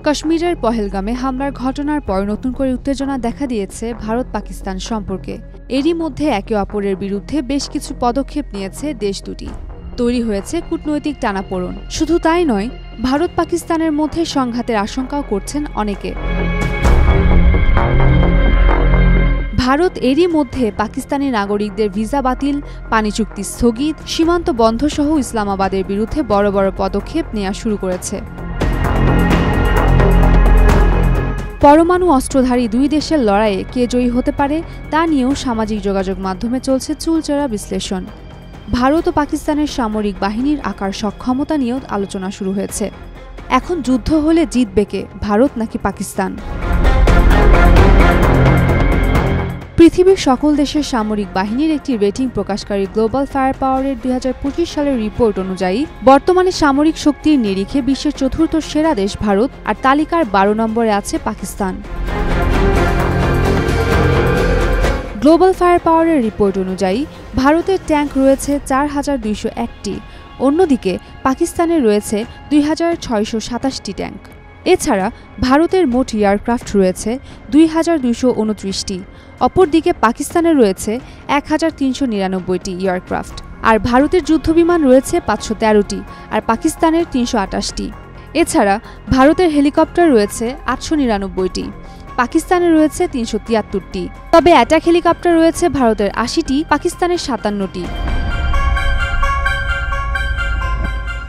কাশ্মীরের পহেলগামে হামলার ঘটনার পর নতুন করে উত্তেজনা দেখা দিয়েছে ভারত পাকিস্তান সম্পর্কে। এরই মধ্যে একে অপরের বিরুদ্ধে বেশ কিছু পদক্ষেপ নিয়েছে দেশ দুটি। তৈরি হয়েছে কূটনৈতিক টানাপোড়েন। শুধু তাই নয়, ভারত পাকিস্তানের মধ্যে সংঘাতের আশঙ্কাও করছেন অনেকে। ভারত এরই মধ্যে পাকিস্তানি নাগরিকদের ভিসা বাতিল, পানি চুক্তি স্থগিত, সীমান্ত বন্ধ সহ ইসলামাবাদের বিরুদ্ধে বড় বড় পদক্ষেপ নেওয়া শুরু করেছে। পরমাণু অস্ত্রধারী দুই দেশের লড়াইয়ে কে জয়ী হতে পারে তা নিয়েও সামাজিক যোগাযোগ মাধ্যমে চলছে চুলচেরা বিশ্লেষণ। ভারত ও পাকিস্তানের সামরিক বাহিনীর আকার সক্ষমতা নিয়েও আলোচনা শুরু হয়েছে। এখন যুদ্ধ হলে জিতবে কে, ভারত নাকি পাকিস্তান? পৃথিবীর সকল দেশের সামরিক বাহিনীর একটি রেটিং প্রকাশকারী গ্লোবাল ফায়ার পাওয়ারের 2025 সালের রিপোর্ট অনুযায়ী বর্তমানে সামরিক শক্তির নিরিখে বিশ্বের চতুর্থ সেরা দেশ ভারত, আর তালিকার 12 নম্বরে আছে পাকিস্তান। গ্লোবাল ফায়ার পাওয়ারের রিপোর্ট অনুযায়ী ভারতের ট্যাঙ্ক রয়েছে 4201টি, অন্যদিকে পাকিস্তানের রয়েছে 2627টি ট্যাঙ্ক। এছাড়া ভারতের মোট এয়ারক্রাফট রয়েছে 2229টি, অপরদিকে পাকিস্তানের রয়েছে 1399টি এয়ারক্রাফট। আর ভারতের যুদ্ধবিমান রয়েছে 513টি, আর পাকিস্তানের 328টি। এছাড়া ভারতের হেলিকপ্টার রয়েছে 899টি, পাকিস্তানের রয়েছে 373টি। তবে অ্যাটাক হেলিকপ্টার রয়েছে ভারতের 80টি, পাকিস্তানের 57টি।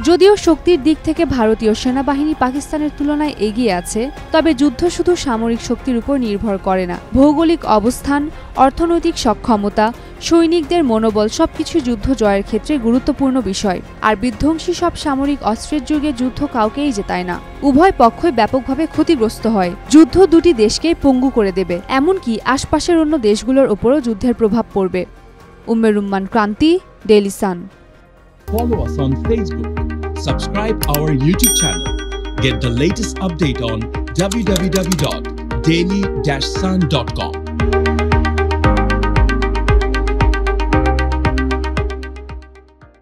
যদিও শক্তির দিক থেকে ভারতীয় সেনাবাহিনী পাকিস্তানের তুলনায় এগিয়ে আছে, তবে যুদ্ধ শুধু সামরিক শক্তির উপর নির্ভর করে না। ভৌগোলিক অবস্থান, অর্থনৈতিক সক্ষমতা, সৈনিকদের মনোবল সবকিছু যুদ্ধ জয়ের ক্ষেত্রে গুরুত্বপূর্ণ বিষয়। আর বিধ্বংসী সব সামরিক অস্ত্রের যুগে যুদ্ধ কাউকেই জেতায় না, উভয় পক্ষই ব্যাপকভাবে ক্ষতিগ্রস্ত হয়। যুদ্ধ দুটি দেশকেই পঙ্গু করে দেবে, এমনকি আশপাশের অন্য দেশগুলোর উপরও যুদ্ধের প্রভাব পড়বে। উম্মেরুম্মান ক্রান্তি, daily Sun. Follow us on Facebook. Subscribe our YouTube channel. Get the latest update on www.daily-sun.com.